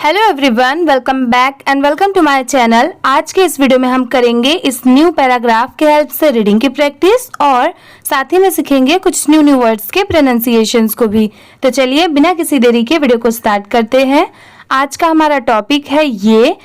Hello everyone, welcome back and welcome to my channel. आज के इस वीडियो में हम करेंगे इस न्यू पैराग्राफ के हेल्प से रीडिंग की प्रैक्टिस और साथ ही में सीखेंगे कुछ न्यू वर्ड्स के प्रोनाउंसिएशंस को भी। तो चलिए बिना किसी देरी के वीडियो को स्टार्ट करते हैं। आज का हमारा टॉपिक है ये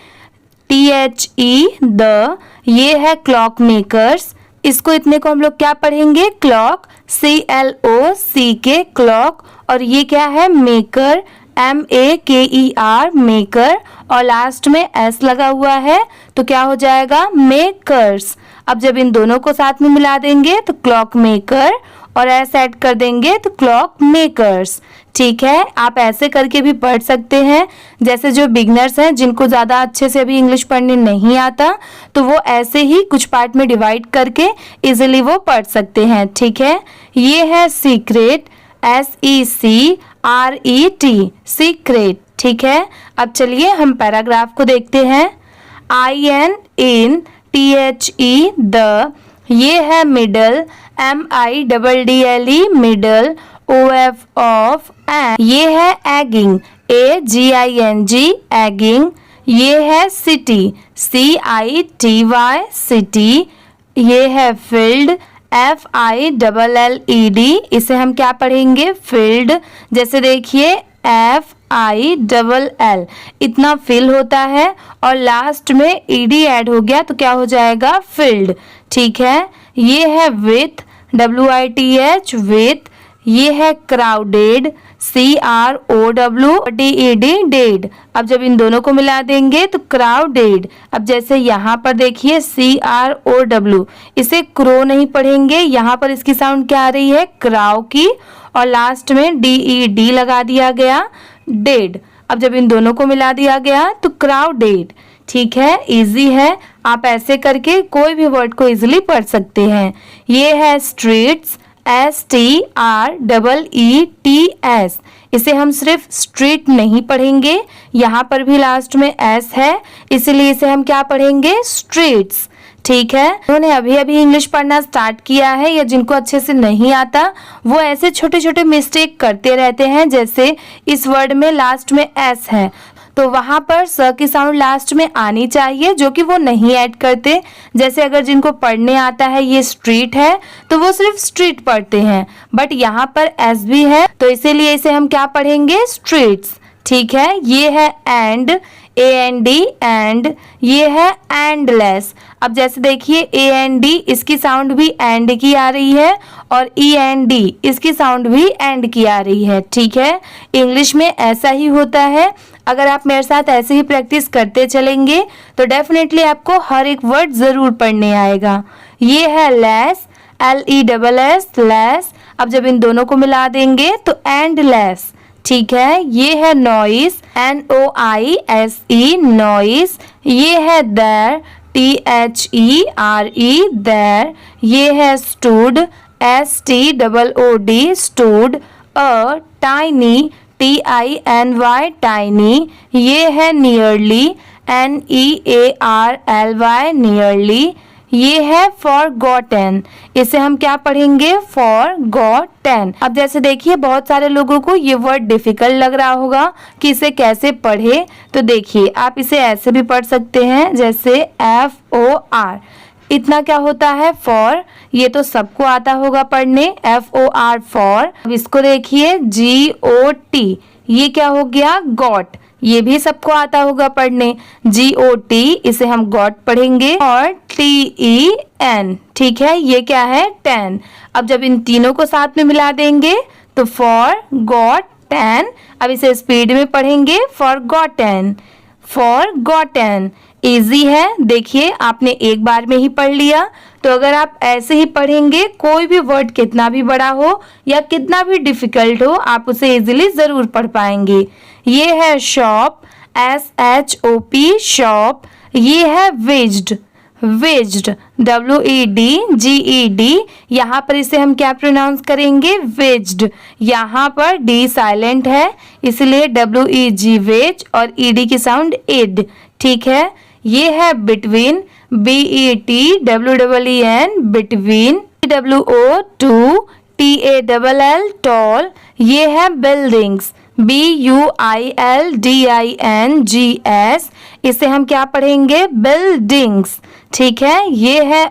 THE ये है क्लॉक मेकर्स। इसको इतने को हम लोग क्या पढ़ेंगे? क्लॉक, CLOCK क्लॉक, और ये क्या है? मेकर, MEKER मेकर, और लास्ट में S लगा हुआ है तो क्या हो जाएगा? मेकर्स। अब जब इन दोनों को साथ में मिला देंगे तो क्लॉक मेकर और S ऐड कर देंगे तो क्लॉक मेकर्स। ठीक है, आप ऐसे करके भी पढ़ सकते हैं। जैसे जो बिगनर्स हैं जिनको ज़्यादा अच्छे से अभी इंग्लिश पढ़ने नहीं आता तो वो ऐसे ही कुछ पार्ट में डिवाइड करके इजीली वो पढ़ सकते हैं। ठीक है, ये है सीक्रेट, SECRET सीक्रेट। ठीक है, अब चलिए हम पैराग्राफ को देखते हैं। IN इन, THE द, ये है middle, MIDDLE middle, OF of, and ये है एगिंग, AGING एगिंग, ये है सिटी, CITY सिटी, ये है फील्ड, FILLED, इसे हम क्या पढ़ेंगे? फील्ड। जैसे देखिए FILL इतना फिल होता है और लास्ट में ED ऐड हो गया तो क्या हो जाएगा? फील्ड। ठीक है, ये है विथ, WITH विथ, ये है क्राउडेड, CROWDED डेड। अब जब इन दोनों को मिला देंगे तो क्राउडेड। अब जैसे यहाँ पर देखिए CROW, इसे क्रो नहीं पढ़ेंगे, यहाँ पर इसकी साउंड क्या आ रही है? क्राउ की, और लास्ट में DED लगा दिया गया, डेड। अब जब इन दोनों को मिला दिया गया तो क्राउडेड। ठीक है, इजी है, आप ऐसे करके कोई भी वर्ड को इजीली पढ़ सकते हैं। ये है स्ट्रीट्स, STREETS, इसे हम सिर्फ स्ट्रीट नहीं पढ़ेंगे, यहाँ पर भी लास्ट में S है इसलिए इसे हम क्या पढ़ेंगे? स्ट्रीट्स। ठीक है, उन्होंने अभी अभी इंग्लिश पढ़ना स्टार्ट किया है या जिनको अच्छे से नहीं आता वो ऐसे छोटे छोटे मिस्टेक करते रहते हैं। जैसे इस वर्ड में लास्ट में S है तो वहां पर स की साउंड लास्ट में आनी चाहिए जो कि वो नहीं ऐड करते। जैसे अगर जिनको पढ़ने आता है ये स्ट्रीट है तो वो सिर्फ स्ट्रीट पढ़ते हैं, बट यहाँ पर एस भी है तो इसीलिए इसे हम क्या पढ़ेंगे? स्ट्रीट्स। ठीक है, ये है एंड, AND एंड, ये है एंडलेस। अब जैसे देखिए AND इसकी साउंड भी एंड की आ रही है और END इसकी साउंड भी एंड की आ रही है। ठीक है, इंग्लिश में ऐसा ही होता है। अगर आप मेरे साथ ऐसे ही प्रैक्टिस करते चलेंगे तो डेफिनेटली आपको हर एक वर्ड जरूर पढ़ने आएगा। ये है लेस, LESS लेस। अब जब इन दोनों को मिला देंगे तो एंडलेस। ठीक है, ये है नॉइस, NOISE नॉइस, ये है देयर, THERE देयर, ये है stood, STOOD stood, tiny, TINY tiny, ये है नियरली, NEARLY नियरली, ये है फॉरगॉटन, इसे हम क्या पढ़ेंगे? फॉरगॉटन। अब जैसे देखिए बहुत सारे लोगों को ये वर्ड डिफिकल्ट लग रहा होगा कि इसे कैसे पढ़े, तो देखिए आप इसे ऐसे भी पढ़ सकते हैं जैसे FOR। इतना क्या होता है? फॉर, ये तो सबको आता होगा पढ़ने, FOR फॉर। अब इसको देखिए GOT, ये क्या हो गया? गॉट, ये भी सबको आता होगा पढ़ने, GOT, इसे हम गॉट पढ़ेंगे, और TEN। ठीक है, ये क्या है? 10। अब जब इन तीनों को साथ में मिला देंगे तो फॉर गॉट 10। अब इसे स्पीड में पढ़ेंगे, फॉरगॉटन, फॉरगॉटन। इजी है, देखिए आपने एक बार में ही पढ़ लिया। तो अगर आप ऐसे ही पढ़ेंगे कोई भी वर्ड कितना भी बड़ा हो या कितना भी डिफिकल्ट हो आप उसे इजीली जरूर पढ़ पाएंगे। ये है शॉप, SHOP शॉप, ये है वेज्ड, वेज्ड, WEDGED, यहाँ पर इसे हम क्या प्रोनाउंस करेंगे? वेज्ड। यहाँ पर D साइलेंट है इसलिए WEG वेज, और ED की साउंड एड। ठीक है, ये है between, BETWEEN between, WO2 TALL tall, ये है बिल्डिंग्स, BUILDINGS, इसे हम क्या पढ़ेंगे? बिल्डिंग्स। ठीक है, ये है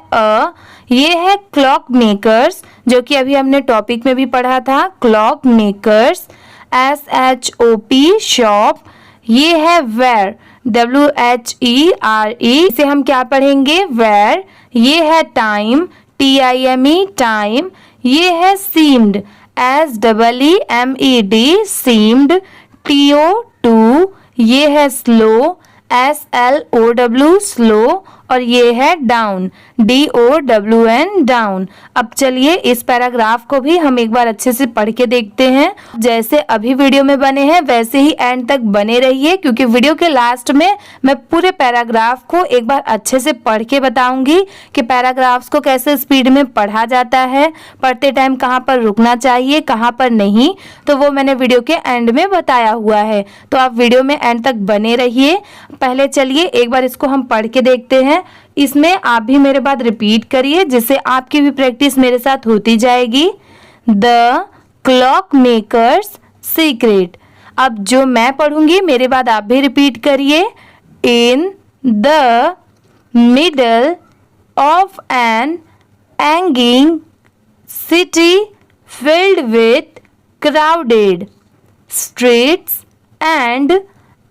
ये है क्लॉक मेकर्स, जो कि अभी हमने टॉपिक में भी पढ़ा था, क्लॉक मेकर्स। SHOP, shop. ये है वेयर, WHERE, इसे हम क्या पढ़ेंगे? वेयर। ये है टाइम, TIME, टाइम। ये है सीम्ड, SEEMED, सीम्ड। TO, ये है स्लो, SLOW, स्लो। और ये है डाउन, DOWN, डाउन। अब चलिए इस पैराग्राफ को भी हम एक बार अच्छे से पढ़ के देखते हैं। जैसे अभी वीडियो में बने हैं वैसे ही एंड तक बने रहिए, क्योंकि वीडियो के लास्ट में मैं पूरे पैराग्राफ को एक बार अच्छे से पढ़ के बताऊंगी कि पैराग्राफ्स को कैसे स्पीड में पढ़ा जाता है, पढ़ते टाइम कहाँ पर रुकना चाहिए, कहाँ पर नहीं, तो वो मैंने वीडियो के एंड में बताया हुआ है। तो आप वीडियो में एंड तक बने रहिए। पहले चलिए एक बार इसको हम पढ़ के देखते हैं। इसमें आप भी मेरे बाद रिपीट करिए, जिससे आपकी भी प्रैक्टिस मेरे साथ होती जाएगी। The clock makers secret. अब जो मैं पढ़ूंगी मेरे बाद आप भी रिपीट करिए। In the middle of an hanging city filled with crowded streets and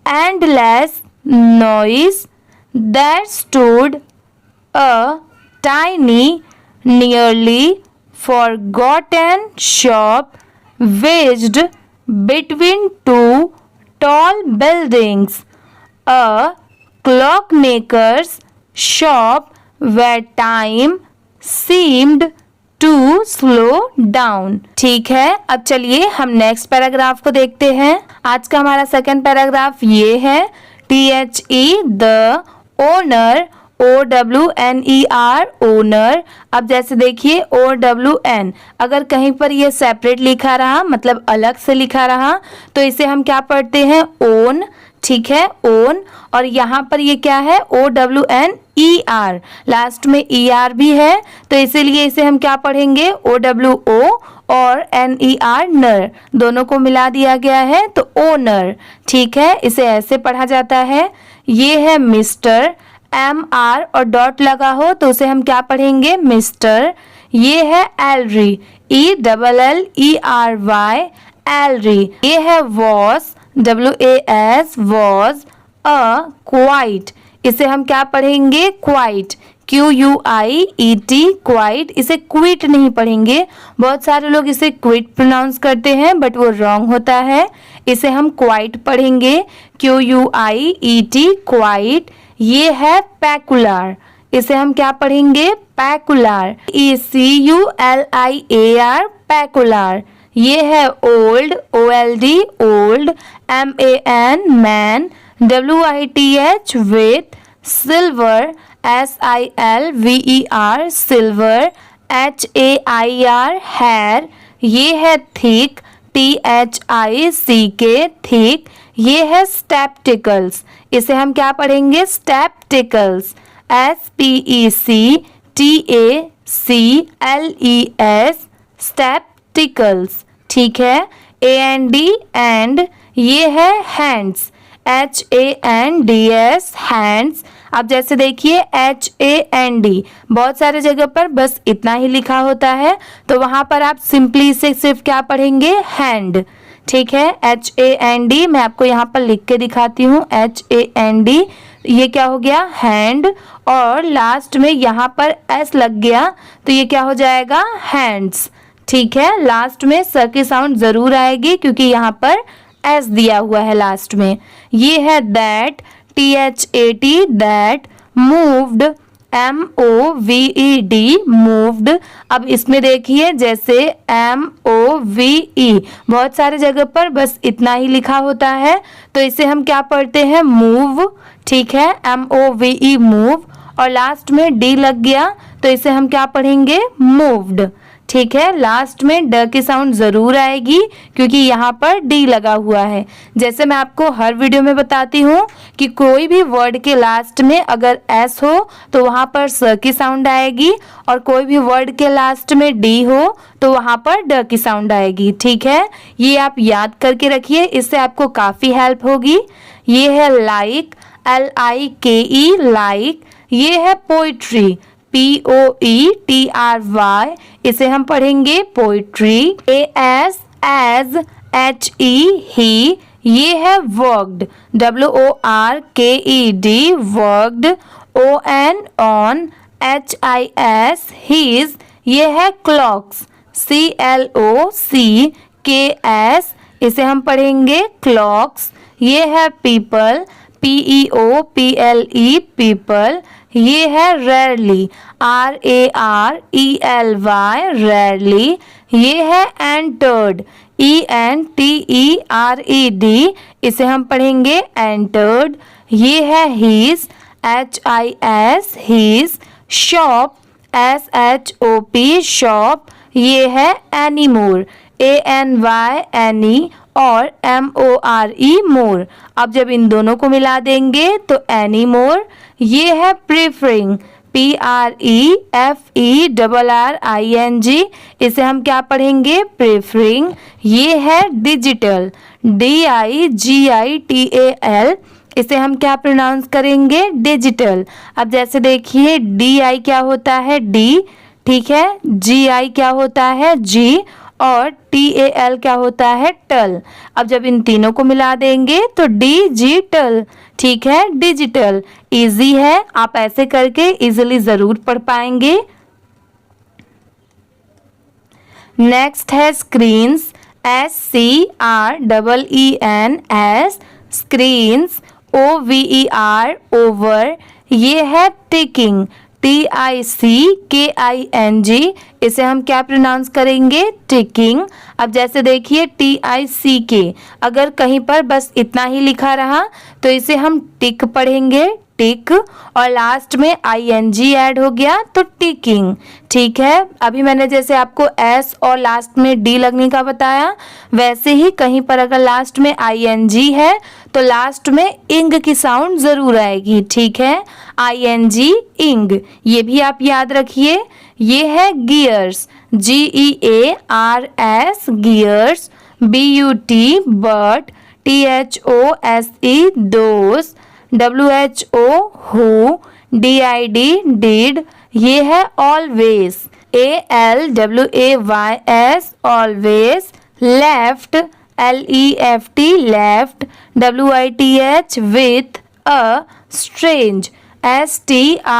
endless noise, there stood a tiny, nearly forgotten shop wedged between two tall buildings, a clockmaker's shop where time seemed to slow down। ठीक है, अब चलिए हम next paragraph को देखते हैं। आज का हमारा सेकंड पैराग्राफ ये है। THE, the owner, OWNER, owner. अब जैसे देखिए OWN, अगर कहीं पर ये सेपरेट लिखा रहा, मतलब अलग से लिखा रहा, तो इसे हम क्या पढ़ते हैं? ओन। ठीक है, ओन। और यहाँ पर ये क्या है? OWNER, लास्ट में ER भी है, तो इसीलिए इसे हम क्या पढ़ेंगे? OWO और NER, नर, दोनों को मिला दिया गया है तो ओनर। ठीक है, इसे ऐसे पढ़ा जाता है। ये है मिस्टर, MR और डॉट लगा हो तो उसे हम क्या पढ़ेंगे? मिस्टर। ये है एलरी, ELLERY, एलरी। ये है वॉस, WAS, वॉज। क्वाइट, इसे हम क्या पढ़ेंगे? Quite, QUIET, quite. इसे क्विट नहीं पढ़ेंगे, बहुत सारे लोग इसे क्विट प्रोनाउंस करते हैं बट वो रॉन्ग होता है। इसे हम क्वाइट पढ़ेंगे, QUIET, क्वाइट। ये है पैकुलर, इसे हम क्या पढ़ेंगे? Peculiar, ECULIAR, peculiar. ये है old, OLD, old. MAN, man. WITH, with. Silver, SILVER, silver. HAIR, हैर। ये है थिक, THICK, थिक। ये है स्टेप्टिकल्स, इसे हम क्या पढ़ेंगे? स्टेप्टिकल्स, SPECTACLES, स्टेप्टिकल्स। ठीक है, AND, एंड। ये है हैंड्स, HANDS, हैंड्स। अब जैसे देखिए HAND, बहुत सारे जगह पर बस इतना ही लिखा होता है, तो वहां पर आप सिंपली इसे सिर्फ क्या पढ़ेंगे? हैंड। ठीक है, HAND, मैं आपको यहाँ पर लिख के दिखाती हूँ। HAND, ये क्या हो गया? हैंड। और लास्ट में यहाँ पर S लग गया तो ये क्या हो जाएगा? हैंड्स। ठीक है, लास्ट में स की साउंड जरूर आएगी क्योंकि यहाँ पर S दिया हुआ है लास्ट में। ये है that, THAT, that. Moved, MOVED, moved. अब इसमें देखिए जैसे MOVE, बहुत सारे जगह पर बस इतना ही लिखा होता है, तो इसे हम क्या पढ़ते हैं? मूव। ठीक है, MOVE, मूव। और लास्ट में D लग गया तो इसे हम क्या पढ़ेंगे? मूव्ड। ठीक है, लास्ट में ड की साउंड जरूर आएगी क्योंकि यहाँ पर डी लगा हुआ है। जैसे मैं आपको हर वीडियो में बताती हूँ कि कोई भी वर्ड के लास्ट में अगर एस हो तो वहाँ पर स की साउंड आएगी, और कोई भी वर्ड के लास्ट में डी हो तो वहाँ पर ड की साउंड आएगी। ठीक है, ये आप याद करके रखिए, इससे आपको काफ़ी हेल्प होगी। ये है लाइक, LIKE लाइक। ये है पोइट्री, POETRY, इसे हम पढ़ेंगे poetry. AS as, HE he. ये है worked, WORKED worked. ON on, HIS his. ये है क्लॉक्स, CLOCKS, इसे हम पढ़ेंगे क्लॉक्स। ये है पीपल, PEOPLE पीपल। ये है रेयरली, RARELY रेयरली। ये है एंटर्ड, ENTERED, इसे हम पढ़ेंगे एंटर्ड। ये है his, HIS his. Shop, SHOP shop. ये है एनीमोर, ANY और MORE मोर। अब जब इन दोनों को मिला देंगे तो एनीमोर। ये है प्रीफरिंग, PREFERRING, इसे हम क्या पढ़ेंगे प्रीफरिंग। ये है डिजिटल, DIGITAL, इसे हम क्या प्रोनाउंस करेंगे डिजिटल। अब जैसे देखिए DI क्या होता है डी, ठीक है, GI क्या होता है जी, और TAL क्या होता है टल। अब जब इन तीनों को मिला देंगे तो डिजिटल, ठीक है, डिजिटल। इजी है, आप ऐसे करके इजीली जरूर पढ़ पाएंगे। नेक्स्ट है screens, SCREENS screens. OVER over. ये है टिकिंग, TICKING, इसे हम क्या प्रोनाउंस करेंगे टिकिंग। अब जैसे देखिए TICK, अगर कहीं पर बस इतना ही लिखा रहा तो इसे हम टिक पढ़ेंगे, टिक, और लास्ट में ING ऐड हो गया तो टिकिंग। ठीक है, अभी मैंने जैसे आपको S और लास्ट में D लगने का बताया, वैसे ही कहीं पर अगर लास्ट में ING है तो लास्ट में इंग की साउंड जरूर आएगी। ठीक है, ING इंग, ये भी आप याद रखिए। ये है gears, GEARS gears. BUT but, THOSE those. WHO who. DID did. ये है always, ALWAYS always. Left, LEFT left. WITH with. Strange, STRANGE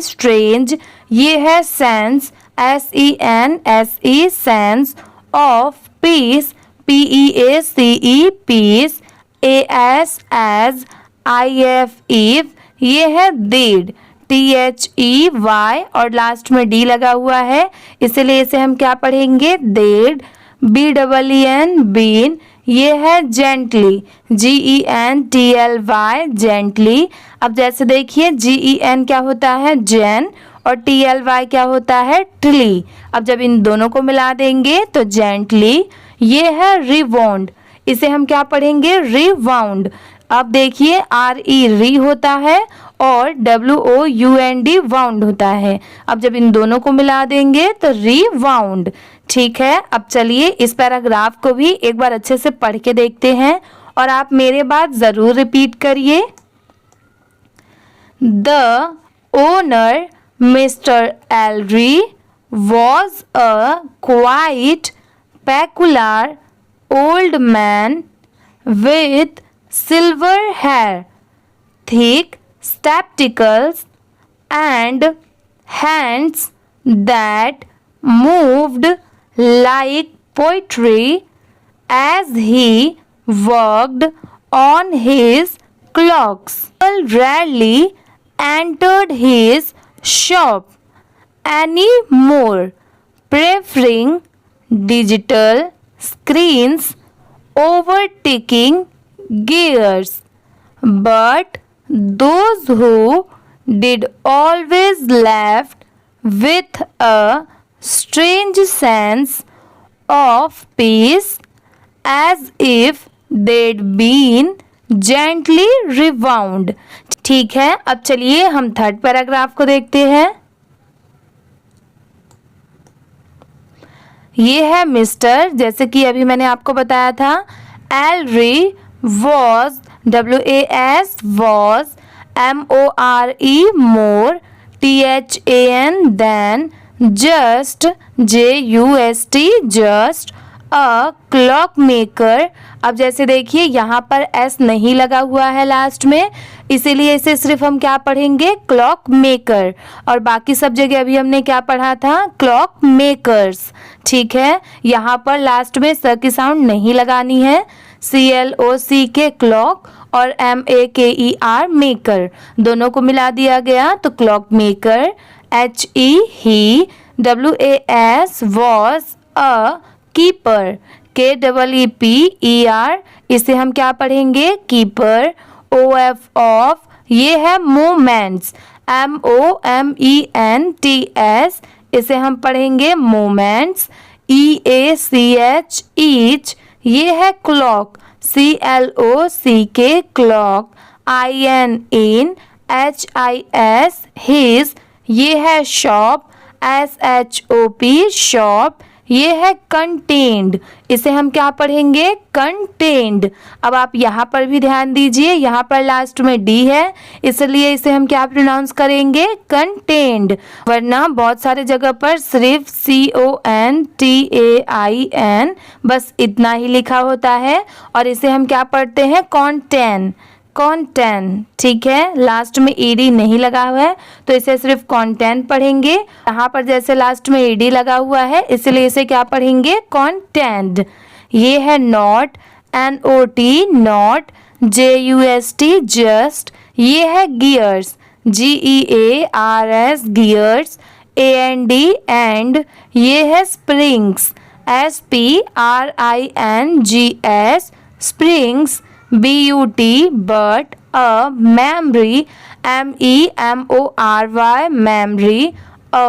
strange. ये है sense, SENSE sense. Of, peace, PEACE peace. AS as, IF if. ये है दीड, THEY, और last में D लगा हुआ है, इसलिए इसे हम क्या पढ़ेंगे देड। BEEN been. ये है जेंटली, GENTLY जेंटली। अब जैसे देखिए GEN क्या होता है जेन, और TLY क्या होता है ट्ली। अब जब इन दोनों को मिला देंगे तो जेंटली। ये है रिवाउंड, इसे हम क्या पढ़ेंगे रिवाउंड। अब देखिए RE री होता है और WOUND वाउंड होता है। अब जब इन दोनों को मिला देंगे तो रिवाउंड। ठीक है, अब चलिए इस पैराग्राफ को भी एक बार अच्छे से पढ़ के देखते हैं और आप मेरे बात जरूर रिपीट करिए। The owner mister एलरी was a quite peculiar old man with silver hair, thick spectacles, and hands that moved like poetry as he worked on his clocks. People rarely entered his shop anymore, preferring digital screens over ticking gears. But those who did always left with a strange sense of peace as if they'd been gently rewound। ठीक है, अब चलिए हम third paragraph को देखते हैं। ये है मिस्टर, जैसे कि अभी मैंने आपको बताया था, Ellery was WAS was MORE more THAN than just JUST just a clock maker. अब जैसे देखिए यहाँ पर S नहीं लगा हुआ है लास्ट में, इसीलिए इसे सिर्फ हम क्या पढ़ेंगे, क्लॉक मेकर। और बाकी सब जगह अभी हमने क्या पढ़ा था, क्लॉक मेकर्स। ठीक है, यहाँ पर लास्ट में स की साउंड नहीं लगानी है, CLOC के क्लॉक और MAKER मेकर, दोनों को मिला दिया गया तो clock maker. HE he, WAS was a keeper, KEEPER, इसे हम क्या पढ़ेंगे, कीपर। OF ऑफ, ये है मोमेंट्स, MOMENTS, इसे हम पढ़ेंगे मोमेंट्स। EACH ईच, ये है क्लॉक, CLOC के clock. IN in, HIS his, ये है शॉप, SHOP शॉप, ये है कंटेन्ड, इसे हम क्या पढ़ेंगे, कंटेन्ड। अब आप यहाँ पर भी ध्यान दीजिए, यहाँ पर लास्ट में D है, इसलिए इसे हम क्या प्रोनाउंस करेंगे, कंटेन्ड। वरना बहुत सारे जगह पर सिर्फ CONTAIN बस इतना ही लिखा होता है, और इसे हम क्या पढ़ते हैं, कॉन्टेन, कॉन्टेन। ठीक है, लास्ट में ED नहीं लगा हुआ है तो इसे सिर्फ कॉन्टेन पढ़ेंगे। यहाँ पर जैसे लास्ट में ED लगा हुआ है, इसलिए इसे क्या पढ़ेंगे, कॉन्टेंड। ये है not, NOT not, JUST just, ये है gears, GEARS gears. AND and, ये है springs, SPRINGS springs. BUT but, a memory, MEMORY memory, a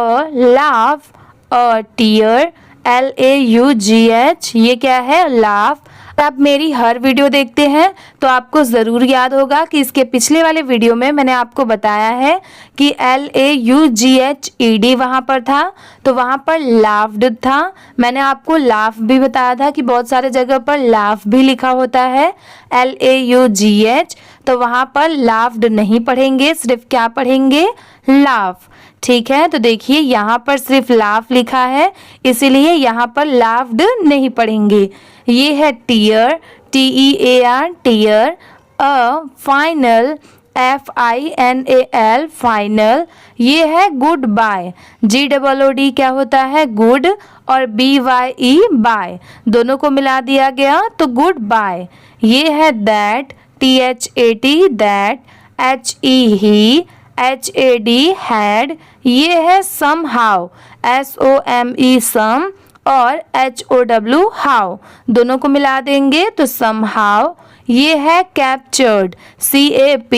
laugh, a tear, LAUGH, ये क्या है, laugh। आप मेरी हर वीडियो देखते हैं तो आपको ज़रूर याद होगा कि इसके पिछले वाले वीडियो में मैंने आपको बताया है कि LAUGHED वहाँ पर था, तो वहाँ पर लाफ्ड था। मैंने आपको लाफ भी बताया था कि बहुत सारे जगह पर लाफ भी लिखा होता है, LAUGH, तो वहाँ पर लाफ्ड नहीं पढ़ेंगे, सिर्फ क्या पढ़ेंगे, लाफ। ठीक है, तो देखिए यहाँ पर सिर्फ लाफ लिखा है, इसीलिए यहाँ पर लाफ्ड नहीं पढ़ेंगे। ये है tear, TEAR tear. A final, FINAL final. ये है गुड बाय, GOOD क्या होता है, गुड, और BYE बाय, दोनों को मिला दिया गया तो गुड बाय। ये है that, THAT that. HE he, HAD had. ये है somehow, SOME सम, और HOW हाउ, दोनों को मिला देंगे तो somehow। ये है captured, CAPTURED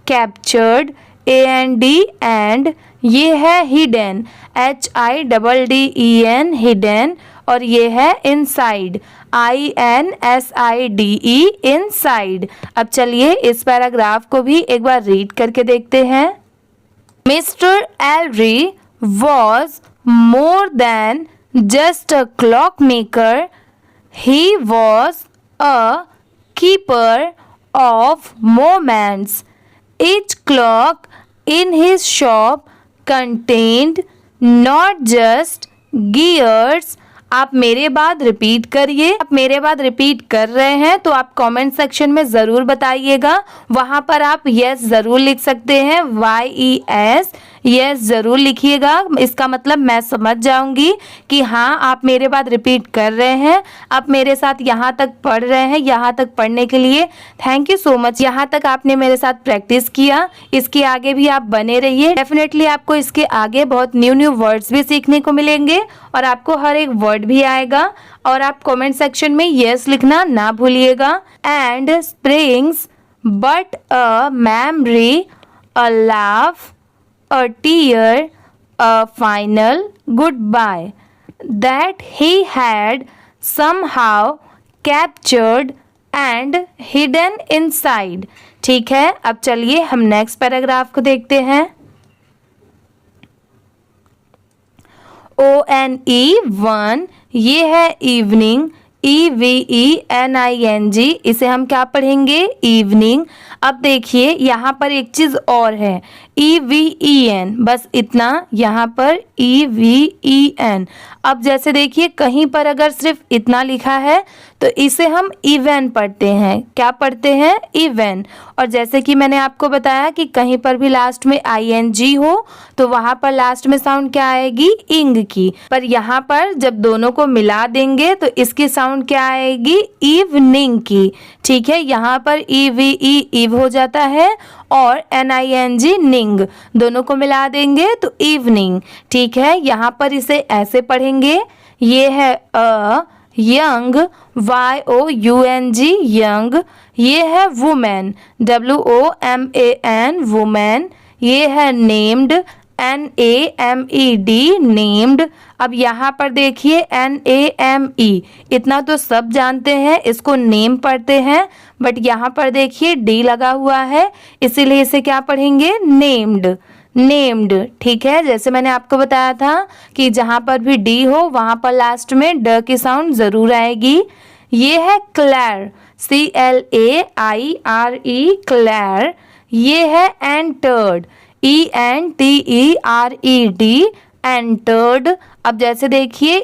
captured. AND and, ये है हिडन, HIDDEN हिडन, और ये है इनसाइड, INSIDE इनसाइड। अब चलिए इस पैराग्राफ को भी एक बार रीड करके देखते हैं। Mister एलरी was more than just a clockmaker, he was a keeper of moments. Each clock in his shop contained not just gears। आप मेरे बाद रिपीट करिए, आप मेरे बाद रिपीट कर रहे हैं तो आप कमेंट सेक्शन में ज़रूर बताइएगा। वहाँ पर आप यस ज़रूर लिख सकते हैं, YES, यस ज़रूर लिखिएगा, इसका मतलब मैं समझ जाऊंगी कि हाँ आप मेरे बाद रिपीट कर रहे हैं, आप मेरे साथ यहाँ तक पढ़ रहे हैं। यहाँ तक पढ़ने के लिए थैंक यू सो मच। यहाँ तक आपने मेरे साथ प्रैक्टिस किया, इसके आगे भी आप बने रहिए। डेफिनेटली आपको इसके आगे बहुत न्यू वर्ड्स भी सीखने को मिलेंगे और आपको हर एक वर्ड भी आएगा। और आप कमेंट सेक्शन में यस लिखना ना भूलिएगा। And springs but a memory, a laugh, a tear, a final goodbye that he had somehow captured and hidden inside. ठीक है, अब चलिए हम नेक्स्ट पैराग्राफ को देखते हैं. ONE1 ये है इवनिंग, EVENING, इसे हम क्या पढ़ेंगे? इवनिंग. अब देखिए यहाँ पर एक चीज और है, EVEN, बस इतना. यहाँ पर EVEN. अब जैसे देखिए कहीं पर अगर सिर्फ इतना लिखा है तो इसे हम इवन पढ़ते हैं. क्या पढ़ते हैं? इवन. और जैसे कि मैंने आपको बताया कि कहीं पर भी लास्ट में ING हो तो वहां पर लास्ट में साउंड क्या आएगी? इंग की. पर यहाँ पर जब दोनों को मिला देंगे तो इसकी साउंड क्या आएगी? इवनिंग की. ठीक है, यहाँ पर EVE इव हो जाता है और NING निंग, दोनों को मिला देंगे तो इवनिंग. ठीक है, यहाँ पर इसे ऐसे पढ़ेंगे. ये है अ यंग, YOUNG यंग. ये है वुमेन, WOMAN वुमेन. ये है नेम्ड, NAMED नेम्ड. अब यहाँ पर देखिए NAME, इतना तो सब जानते हैं, इसको नेम पढ़ते हैं. बट यहाँ पर देखिए D लगा हुआ है, इसीलिए इसे क्या पढ़ेंगे? नेम्ड. नेम्ड. ठीक है, जैसे मैंने आपको बताया था कि जहाँ पर भी D हो वहाँ पर लास्ट में ड की साउंड ज़रूर आएगी. ये है क्लैर, CLAIRE क्लैर. ये है एंटर्ड, ENTERED एंटर्ड. अब जैसे देखिए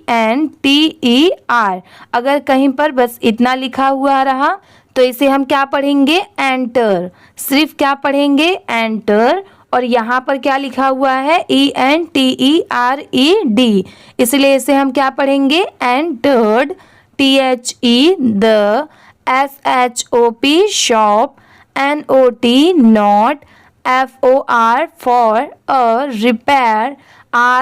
ENTER, अगर कहीं पर बस इतना लिखा हुआ रहा तो इसे हम क्या पढ़ेंगे? एंटर. सिर्फ क्या पढ़ेंगे? एंटर. और यहाँ पर क्या लिखा हुआ है? ENTERED, इसलिए इसे हम क्या पढ़ेंगे? Entered. THE the, SHOP shop, NOT not, FOR for a, repair,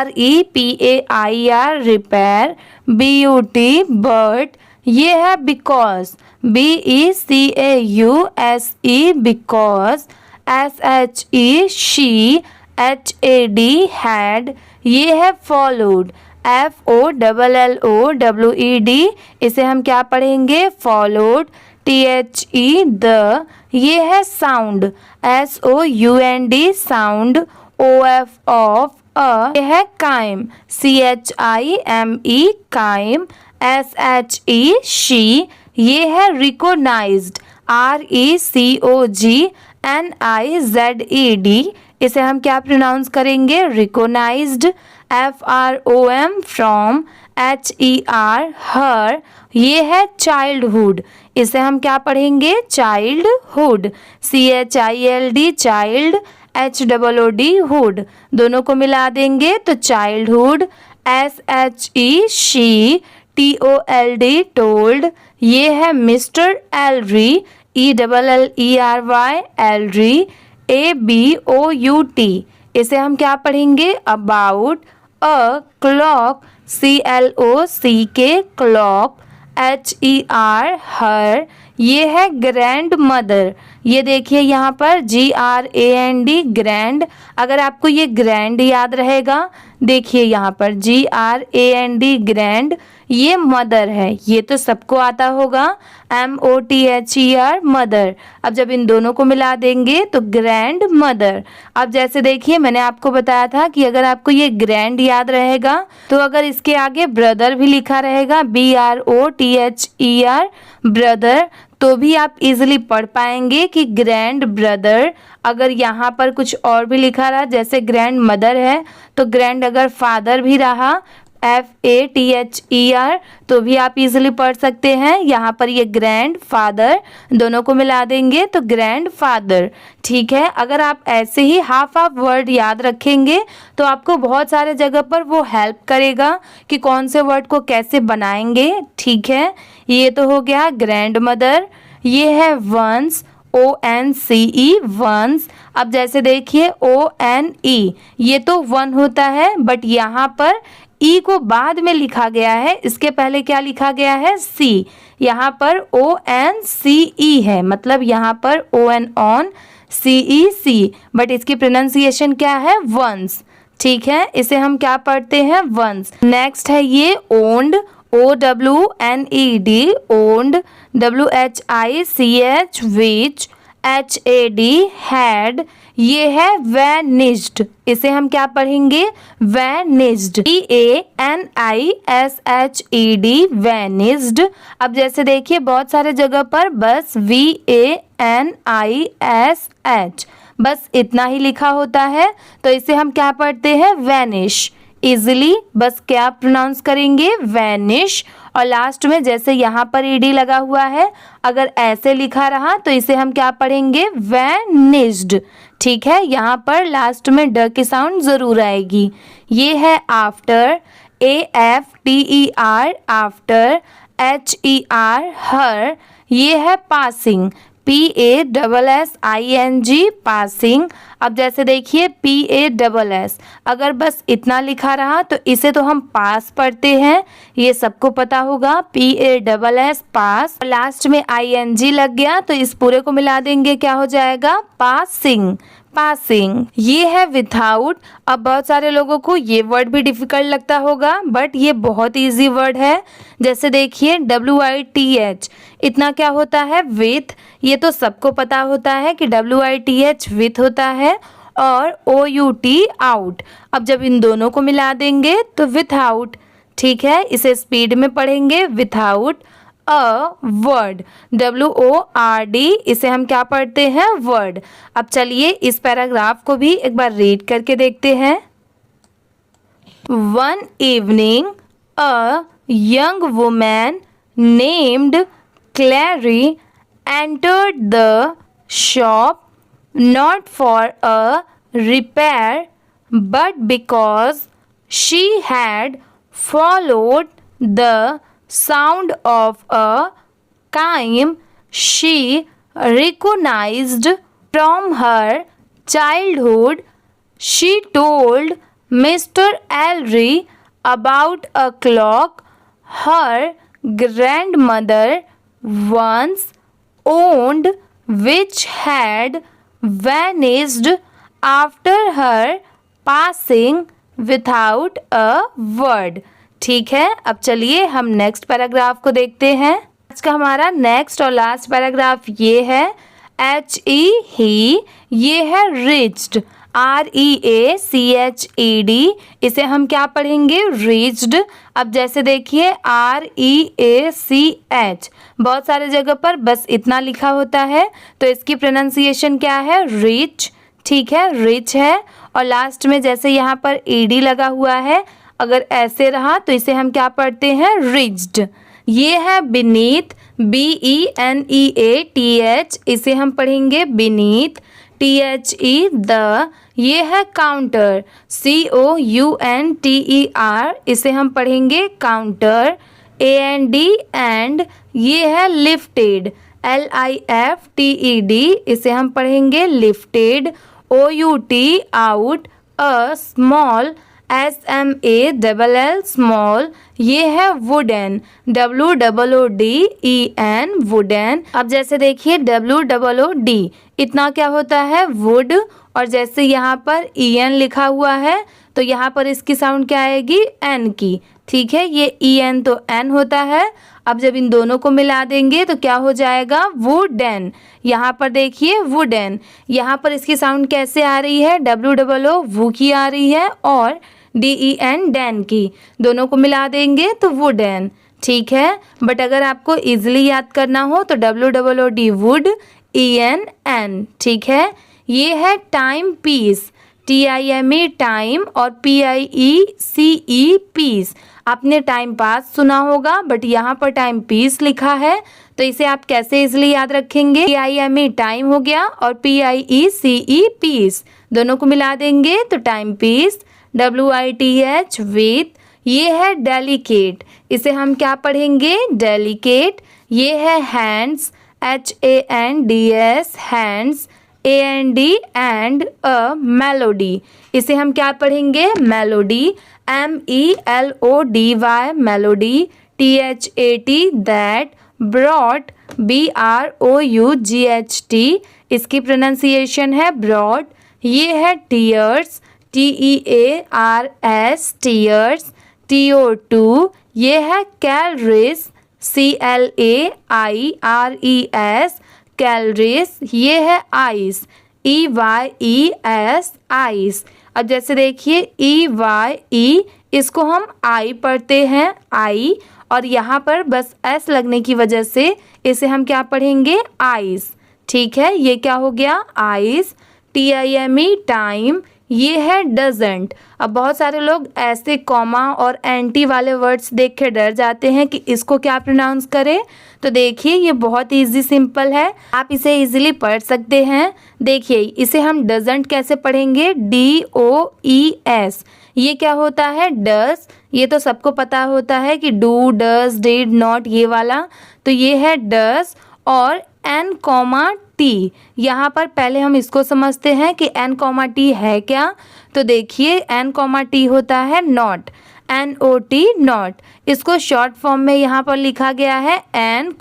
REPAIR repair, BUT but. ये है because, BECAUSE because, SHE she, HAD had. ये है फॉलोड, FOLLOWED, इसे हम क्या पढ़ेंगे? फॉलोड. THE the. ये है sound, SOUND sound, OF of a. ये है crime, CHIME crime, SHE she. ये है रिकॉग्नाइज्ड, RECOGNIZED, इसे हम क्या प्रोनाउंस करेंगे? रिकॉग्नाइज्ड. FROM फ्रॉम, HER हर. ये है चाइल्डहुड, इसे हम क्या पढ़ेंगे? Childhood. CHILD child, HOOD hood, दोनों को मिला देंगे तो childhood. SHE she, TOLD told. ये है मिस्टर एलरी, ELLERY एलरी, ABOUT, इसे हम क्या पढ़ेंगे? About. A clock, CLOCK clock, HER हर. ये है ग्रैंड मदर. ये देखिए यहाँ पर GRAND ग्रैंड. अगर आपको ये ग्रैंड याद रहेगा, देखिए यहाँ पर GRAND ग्रैंड, ये मदर है, ये तो सबको आता होगा. MOTHER mother. अब जब इन दोनों को मिला देंगे तो ग्रैंड मदर. अब जैसे देखिए मैंने आपको बताया था कि अगर आपको ये ग्रैंड याद रहेगा तो अगर इसके आगे ब्रदर भी लिखा रहेगा, BROTHER ब्रदर, तो भी आप इजीली पढ़ पाएंगे कि ग्रैंड ब्रदर. अगर यहाँ पर कुछ और भी लिखा रहा, जैसे ग्रैंड मदर है तो ग्रैंड अगर फादर भी रहा, FATHER, तो भी आप इजीली पढ़ सकते हैं. यहाँ पर ये ग्रैंड फादर, दोनों को मिला देंगे तो ग्रैंड फादर. ठीक है, अगर आप ऐसे ही हाफ वर्ड याद रखेंगे तो आपको बहुत सारे जगह पर वो हेल्प करेगा कि कौन से वर्ड को कैसे बनाएंगे. ठीक है, ये तो हो गया ग्रैंड मदर. ये है वंस, ONCE वंस. अब जैसे देखिए ONE, ये तो वन होता है बट यहाँ पर ई को बाद में लिखा गया है, इसके पहले क्या लिखा गया है? सी. यहाँ पर ONCE है, मतलब यहाँ पर ON ऑन, CEC, बट इसकी प्रोनाउंसिएशन क्या है? वंस. ठीक है, इसे हम क्या पढ़ते हैं, वंस। नेक्स्ट है ये owned, OWNED, owned, WHICH, which, HAD, had. ये है वैनिस्ड, इसे हम क्या पढ़ेंगे, वैनिस्ड, VANISHED, वैनिस्ड। अब जैसे देखिए बहुत सारे जगह पर बस VANISH बस इतना ही लिखा होता है, तो इसे हम क्या पढ़ते हैं, वैनिश। इजिली बस क्या प्रोनाउंस करेंगे, वैनिश। और लास्ट में जैसे यहाँ पर ईडी लगा हुआ है, अगर ऐसे लिखा रहा तो इसे हम क्या पढ़ेंगे, वैनिस्ड। ठीक है, यहाँ पर लास्ट में ड की साउंड जरूर आएगी। ये है आफ्टर, AFTER, आफ्टर, HER, हर। ये है पासिंग, PASSING, पासिंग। अब जैसे देखिए PASS, अगर बस इतना लिखा रहा तो इसे तो हम पास पढ़ते हैं, ये सबको पता होगा, PASS, पास। लास्ट में ING लग गया तो इस पूरे को मिला देंगे, क्या हो जाएगा, पासिंग, पासिंग। ये है विथआउट। अब बहुत सारे लोगों को ये वर्ड भी डिफिकल्ट लगता होगा, बट ये बहुत इजी वर्ड है। जैसे देखिए WITH, इतना क्या होता है, विथ। ये तो सबको पता होता है कि WITH विथ होता है, और OUT, आउट। अब जब इन दोनों को मिला देंगे तो विथआउट। ठीक है, इसे स्पीड में पढ़ेंगे, विथआउट अ वर्ड, WORD, इसे हम क्या पढ़ते हैं, वर्ड। अब चलिए इस पैराग्राफ को भी एक बार रीड करके देखते हैं। One evening a young woman named क्लैरी entered the shop not for a repair but because she had followed the sound of a chime she recognized from her childhood. She told Mr. Ellery about a clock her grandmother once owned which had vanished after her passing without a word. ठीक है, अब चलिए हम next paragraph को देखते हैं। आज का हमारा नेक्स्ट और लास्ट पैराग्राफ ये है, he, ये है रिच्ड, REACHED, इसे हम क्या पढ़ेंगे, रिच्ड। अब जैसे देखिए REACH, बहुत सारे जगह पर बस इतना लिखा होता है, तो इसकी प्रोनाउंसिएशन क्या है, रिच। ठीक है, रिच है। और लास्ट में जैसे यहाँ पर ED लगा हुआ है, अगर ऐसे रहा तो इसे हम क्या पढ़ते हैं, रिच्ड। ये है बीनीथ, BENEATH, इसे हम पढ़ेंगे बीनीथ, THE, द। ये है काउंटर, COUNTER, इसे हम पढ़ेंगे काउंटर, AND, एंड। ये है लिफ्टेड, LIFTED, इसे हम पढ़ेंगे lifted, OUT, out, a small, SMALL, small. ये है वुडन, WOODEN, वुडन। अब जैसे देखिए WOOD, इतना क्या होता है, वुड। और जैसे यहाँ पर EN लिखा हुआ है तो यहाँ पर इसकी साउंड क्या आएगी, N की। ठीक है, ये EN तो N होता है। अब जब इन दोनों को मिला देंगे तो क्या हो जाएगा, वुडन। यहाँ पर देखिए वुडन, यहाँ पर इसकी साउंड कैसे आ रही है, WOO, वू की आ रही है, और DEN, डैन की। दोनों को मिला देंगे तो वुडन। ठीक है, बट अगर आपको इजीली याद करना हो तो WOOD, वुड, EN, ठीक है। ये है टाइम पीस, TIME, टाइम, और PIECE, पीस। आपने टाइम पास सुना होगा, बट यहाँ पर टाइम पीस लिखा है, तो इसे आप कैसे इजीली याद रखेंगे, TIME टाइम हो गया, और PIECE, पीस। दोनों को मिला देंगे तो टाइम पीस, WITH, विथ। ये है डेलिकेट, इसे हम क्या पढ़ेंगे, डेलिकेट। ये है hands, HANDS, hands, AND, and, a melody, इसे हम क्या पढ़ेंगे, melody, MELODY, melody, THAT, that, brought, BROUGHT, इसकी प्रोनाउंसिएशन है ब्रॉड। ये है टीयर्स, TEARS tears, TO2 ये है calories, CLAIRES calories, ये है ice, EYES ice। अब जैसे देखिए EYE इसको हम आई पढ़ते हैं आई, और यहाँ पर बस एस लगने की वजह से इसे हम क्या पढ़ेंगे आइस। ठीक है, ये क्या हो गया आइस। TIME टाइम, ये है डजंट। अब बहुत सारे लोग ऐसे कॉमा और एंटी वाले वर्ड्स देख के डर जाते हैं कि इसको क्या प्रोनाउंस करें। तो देखिए ये बहुत इजी सिंपल है, आप इसे इजीली पढ़ सकते हैं। देखिए इसे हम डजंट कैसे पढ़ेंगे, DOES। ये क्या होता है डस, ये तो सबको पता होता है कि डू डस डिड नॉट ये वाला, तो ये है डस। और N, T, यहाँ पर पहले हम इसको समझते हैं कि N, T है क्या। तो देखिए N, T होता है नॉट, NOT नॉट। इसको शॉर्ट फॉर्म में यहाँ पर लिखा गया है N,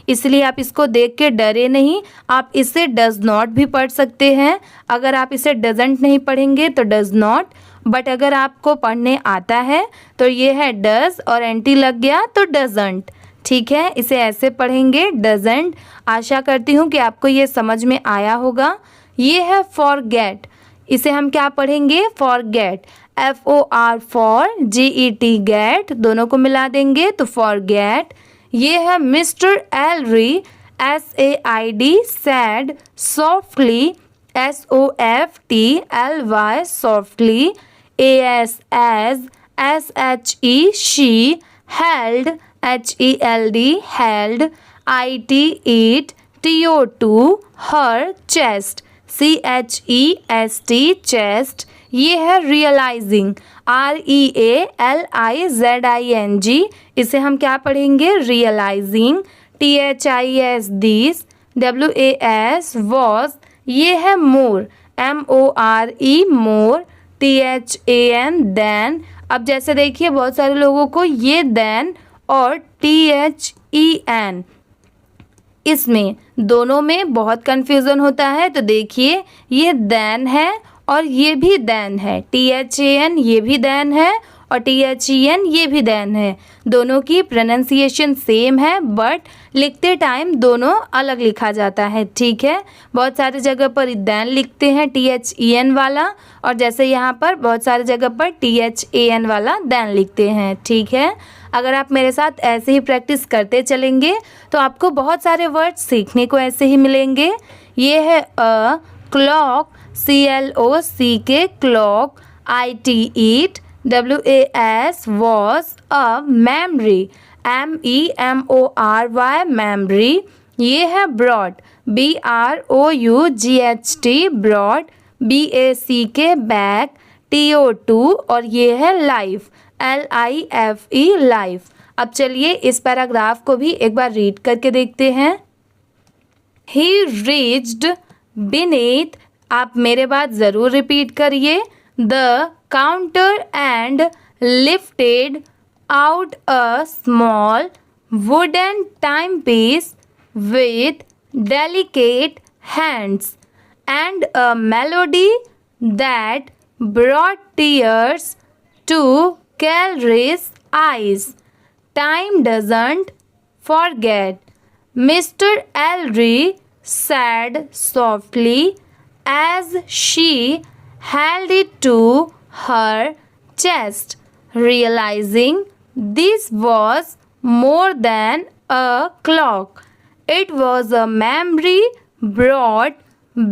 इसलिए आप इसको देख के डरे नहीं, आप इसे डज नॉट भी पढ़ सकते हैं। अगर आप इसे डजंट नहीं पढ़ेंगे तो डज नॉट, बट अगर आपको पढ़ने आता है तो ये है डज और एंटी लग गया तो डजंट। ठीक है, इसे ऐसे पढ़ेंगे डजंट। आशा करती हूँ कि आपको ये समझ में आया होगा। ये है फॉरगेट, इसे हम क्या पढ़ेंगे forget, FOR for GET get, दोनों को मिला देंगे तो फॉरगेट। ये है mister Ellery, SAID said, softly, SOFTLY softly, AS as, SHE she, held, HELD held, IT it, TO2 her, chest, CHEST chest. ये है रियलाइजिंग, REALIZING, इसे हम क्या पढ़ेंगे realising. THIS this, WAS was. ये है more, MORE more, THAN than. अब जैसे देखिए बहुत सारे लोगों को ये देन और THEN इसमें दोनों में बहुत कन्फ्यूज़न होता है। तो देखिए ये देन है और ये भी देन है, THAN ये भी देन है और THEN ये भी देन है। दोनों की प्रोनाउंसिएशन सेम है बट लिखते टाइम दोनों अलग लिखा जाता है। ठीक है, बहुत सारी जगह पर देन लिखते हैं THEN वाला, और जैसे यहाँ पर बहुत सारी जगह पर THAN वाला देन लिखते हैं। ठीक है, अगर आप मेरे साथ ऐसे ही प्रैक्टिस करते चलेंगे तो आपको बहुत सारे वर्ड सीखने को ऐसे ही मिलेंगे। ये है a clock, CLOCK clock, IT it, WAS was, a memory, MEMORY memory. ये है brought, BROUGHT brought, BACK back, TO2, और ये है लाइफ, LIFE लाइफ। अब चलिए इस पैराग्राफ को भी एक बार रीड करके देखते हैं। He reached beneath, आप मेरे बात ज़रूर रिपीट करिए, the counter and lifted out a small wooden timepiece with delicate hands and a melody that brought tears to Calry's eyes. Time doesn't forget, Mr. Elry said softly as she held it to her chest, realizing this was more than a clock. It was a memory brought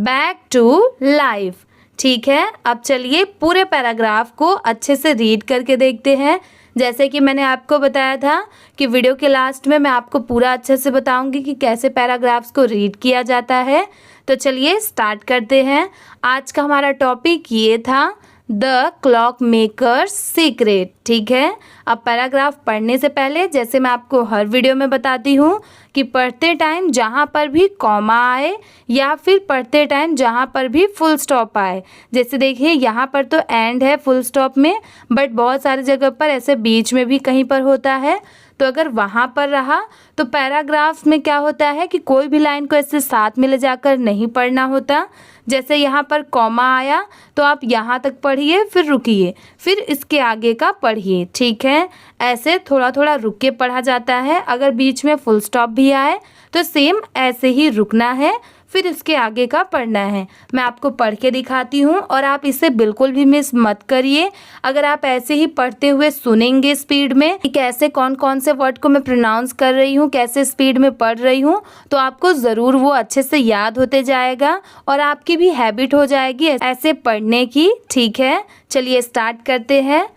back to life. ठीक है, अब चलिए पूरे paragraph को अच्छे से read करके देखते हैं। जैसे कि मैंने आपको बताया था कि वीडियो के लास्ट में मैं आपको पूरा अच्छे से बताऊंगी कि कैसे पैराग्राफ्स को रीड किया जाता है। तो चलिए स्टार्ट करते हैं। आज का हमारा टॉपिक ये था द क्लॉक मेकर्स सीक्रेट। ठीक है, अब पैराग्राफ पढ़ने से पहले जैसे मैं आपको हर वीडियो में बताती हूँ कि पढ़ते टाइम जहाँ पर भी कॉमा आए या फिर पढ़ते टाइम जहाँ पर भी फुल स्टॉप आए, जैसे देखिए यहाँ पर तो एंड है फुल स्टॉप में, बट बहुत सारी जगह पर ऐसे बीच में भी कहीं पर होता है, तो तो अगर वहाँ पर रहा तो पैराग्राफ में क्या होता है कि कोई भी लाइन को ऐसे साथ में ले जाकर नहीं पढ़ना होता। जैसे यहाँ पर कॉमा आया तो आप यहाँ तक पढ़िए, फिर रुकिए, फिर इसके आगे का पढ़िए, ठीक है। ऐसे थोड़ा थोड़ा रुक के पढ़ा जाता है। अगर बीच में फुल स्टॉप भी आए तो सेम ऐसे ही रुकना है, फिर इसके आगे का पढ़ना है। मैं आपको पढ़ के दिखाती हूँ और आप इसे बिल्कुल भी मिस मत करिए। अगर आप ऐसे ही पढ़ते हुए सुनेंगे स्पीड में कि कैसे कौन कौन से वर्ड को मैं प्रोनाउंस कर रही हूँ, कैसे स्पीड में पढ़ रही हूँ, तो आपको ज़रूर वो अच्छे से याद होते जाएगा और आपकी भी हैबिट हो जाएगी ऐसे पढ़ने की, ठीक है। चलिए स्टार्ट करते हैं।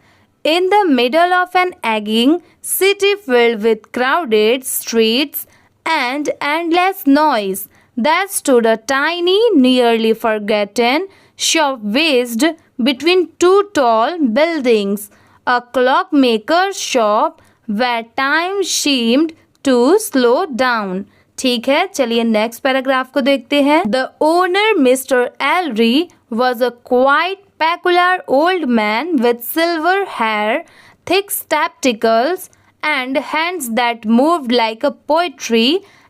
In the middle of an egging city filled with crowded streets and endless noise, there stood a tiny, nearly forgotten shop wedged between two tall buildings, a clockmaker's shop where time seemed to slow down. ठीक है, चलिए next paragraph को देखते हैं। The owner, Mr. Elry, was a quite peculiar old man with silver hair, thick spectacles, and hands that moved like a poetry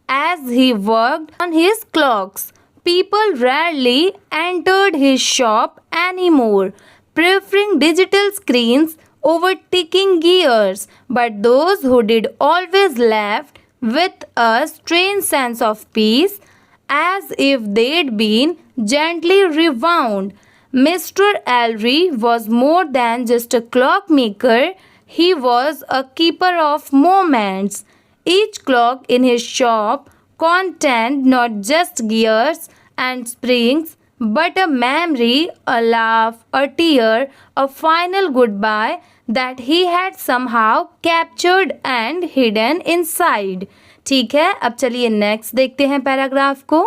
as he worked on his clocks. People rarely entered his shop anymore, preferring digital screens over ticking gears, but those who did always left with a strange sense of peace, as if they'd been gently rewound. Mr. Elry was more than just a clockmaker, he was a keeper of moments. Each clock in his shop contained not just gears and springs, but a memory, a laugh, a tear, a final goodbye that he had somehow captured and hidden inside. ठीक है, अब चलिए next देखते हैं paragraph को।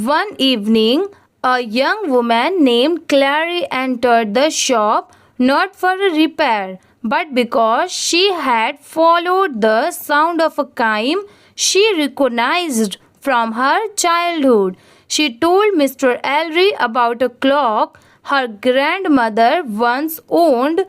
One evening, a young woman named Clary entered the shop not for a repair, but because she had followed the sound of a chime she recognized from her childhood. She told Mr. Elry about a clock her grandmother once owned,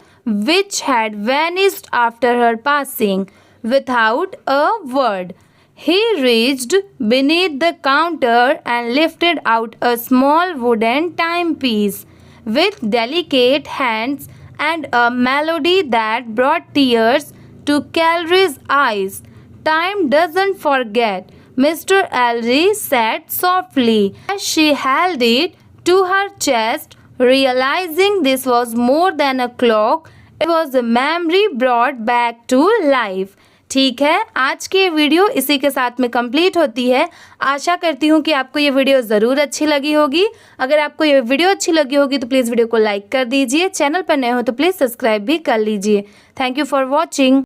which had vanished after her passing. Without a word, he reached beneath the counter and lifted out a small wooden timepiece. With delicate hands and a melody that brought tears to Clary's eyes, "Time doesn't forget," Mr. Elry said softly as she held it to her chest, realizing this was more than a clock, it was a memory brought back to life. ठीक है, आज की ये video इसी के साथ में complete होती है। आशा करती हूँ कि आपको ये वीडियो ज़रूर अच्छी लगी होगी। अगर आपको ये वीडियो अच्छी लगी होगी तो प्लीज़ वीडियो को लाइक कर दीजिए। चैनल पर नए हो तो प्लीज़ सब्सक्राइब भी कर लीजिए। Thank you for watching.